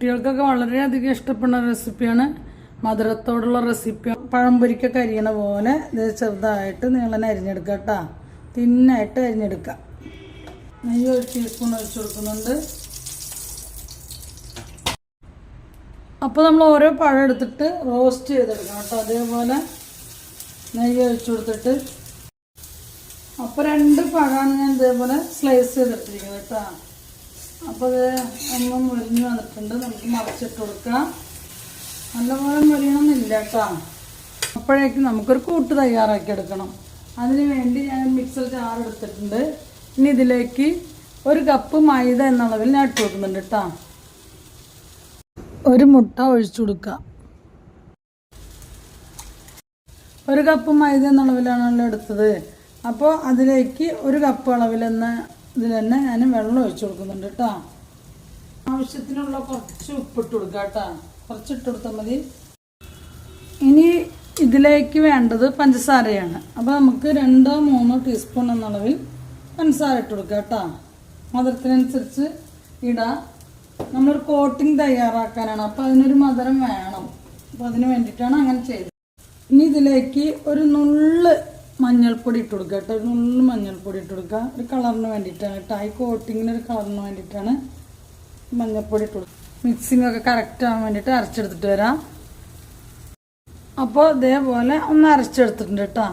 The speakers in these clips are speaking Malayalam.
കുട്ടികൾക്കൊക്കെ വളരെയധികം ഇഷ്ടപ്പെടുന്ന റെസിപ്പിയാണ്. മധുരത്തോടുള്ള റെസിപ്പി. പഴംപൊരിക്കൊക്കെ അരിയണ പോലെ ഇത് ചെറുതായിട്ട് നീളനെ അരിഞ്ഞെടുക്കുക കേട്ടോ. തിന്നായിട്ട് അരിഞ്ഞെടുക്കുക. നെയ്യ് 1 ടീസ്പൂൺ ഒഴിച്ചു കൊടുക്കുന്നുണ്ട്. അപ്പോൾ നമ്മൾ ഓരോ പഴം എടുത്തിട്ട് റോസ്റ്റ് ചെയ്തെടുക്കണം കേട്ടോ. അതേപോലെ നെയ്യ് ഒഴിച്ചു കൊടുത്തിട്ട് അപ്പോൾ 2 പഴമാണ് ഞാൻ ഇതേപോലെ സ്ലൈസ് ചെയ്തെടുത്തിരിക്കുന്നത് കേട്ടോ. അപ്പോൾ അത് ഒന്നും മുരിഞ്ഞ് വന്നിട്ടുണ്ട്. നമുക്ക് മറിച്ചിട്ട് കൊടുക്കാം. നല്ലപോലെ മുരിയണമെന്നില്ല കേട്ടോ. അപ്പോഴേക്കും നമുക്കൊരു കൂട്ട് തയ്യാറാക്കി എടുക്കണം. അതിന് വേണ്ടി ഞാൻ മിക്സർ ജാർ എടുത്തിട്ടുണ്ട്. ഇനി ഇതിലേക്ക് 1 കപ്പ് മൈദ എന്ന അളവിൽ ഞാൻ ഇട്ട് കൊടുക്കുന്നുണ്ട് കേട്ടോ. 1 മുട്ട ഒഴിച്ചു കൊടുക്കുക. 1 കപ്പ് മൈദ എന്ന അളവിലാണല്ലോ എടുത്തത്. അപ്പോൾ അതിലേക്ക് 1 കപ്പ് അളവിൽ ഇതിൽ തന്നെ ഞാൻ വെള്ളം ഒഴിച്ചു കൊടുക്കുന്നുണ്ട് കേട്ടോ. ആവശ്യത്തിനുള്ള കുറച്ച് ഉപ്പിട്ട് കൊടുക്കുക കേട്ടോ. കുറച്ചിട്ട് കൊടുത്താൽ മതി. ഇനി ഇതിലേക്ക് വേണ്ടത് പഞ്ചസാരയാണ്. അപ്പോൾ നമുക്ക് 2-3 ടീസ്പൂൺ എന്നളവിൽ പഞ്ചസാര ഇട്ട് കൊടുക്കുക കേട്ടോ. മധുരത്തിനനുസരിച്ച് ഇടാം. നമ്മളൊരു കോട്ടിങ് തയ്യാറാക്കാനാണ്. അപ്പോൾ അതിനൊരു മധുരം വേണം. അപ്പോൾ അതിന് വേണ്ടിയിട്ടാണ് അങ്ങനെ ചെയ്തത്. ഇനി ഇതിലേക്ക് ഒരു നുള്ള് മഞ്ഞൾപ്പൊടി ഇട്ട് കൊടുക്കുക കേട്ടോ. ഒരു നുള്ള് മഞ്ഞൾപ്പൊടി ഇട്ട് കൊടുക്കുക. ഒരു കളറിന് വേണ്ടിയിട്ടാണ് കേട്ടോ. ഈ കോട്ടിങ്ങിന് ഒരു കളറിന് വേണ്ടിയിട്ടാണ് മഞ്ഞൾപ്പൊടി ഇട്ട് കൊടുക്കുക. മിക്സിംഗ് ഒക്കെ കറക്റ്റ് ആവാൻ വേണ്ടിയിട്ട് അരച്ചെടുത്തിട്ട് വരാം. അപ്പോൾ ഇതേപോലെ ഒന്ന് അരച്ചെടുത്തിട്ടുണ്ട് കേട്ടോ.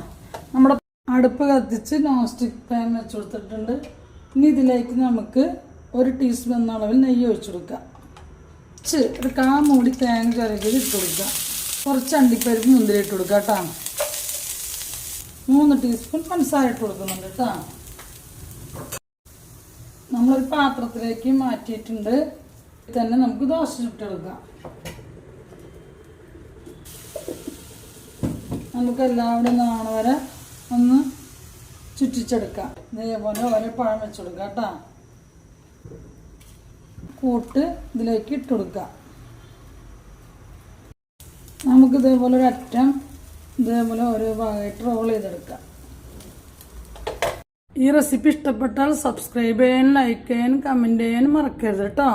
നമ്മുടെ അടുപ്പ് കത്തിച്ച് നോൺ സ്റ്റിക്ക് പാൻ വെച്ച് കൊടുത്തിട്ടുണ്ട്. ഇനി ഇതിലേക്ക് നമുക്ക് 1 ടീസ്പൂൺ എന്ന അളവിൽ നെയ്യ് ഒഴിച്ചു കൊടുക്കുക. ഒരു 1/4 മൂടി തേങ്ങ ചിരകിയത് ഇട്ട് കൊടുക്കുക. കുറച്ച് അണ്ടിപ്പരിപ്പ് മുന്തിരി ഇട്ട് കൊടുക്കുക കേട്ടോ. 3 ടീസ്പൂൺ പഞ്ചസാര ഇട്ട് കൊടുക്കുന്നുണ്ട് കേട്ടോ. നമ്മളൊരു പാത്രത്തിലേക്ക് മാറ്റിയിട്ടുണ്ട്. തന്നെ നമുക്ക് ദോശ ചുട്ടെടുക്കാം. നമുക്ക് എല്ലാവരും നാണ വരെ ഒന്ന് ചുറ്റിച്ചെടുക്കാം. ഇതേപോലെ ഓരോ പഴം വെച്ച് കൊടുക്കാം കേട്ടോ. കൂട്ട് ഇതിലേക്ക് ഇട്ട് കൊടുക്കാം. നമുക്ക് ഇതേപോലെ ഒരു അറ്റം ഇതേപോലെ ഓരോ ഭാഗമായിട്ട് റോൾ ചെയ്തെടുക്കാം. ഈ റെസിപ്പി ഇഷ്ടപ്പെട്ടാൽ സബ്സ്ക്രൈബ് ചെയ്യാനും ലൈക്ക് ചെയ്യാനും കമൻറ്റ് ചെയ്യാനും മറക്കരുത് കേട്ടോ.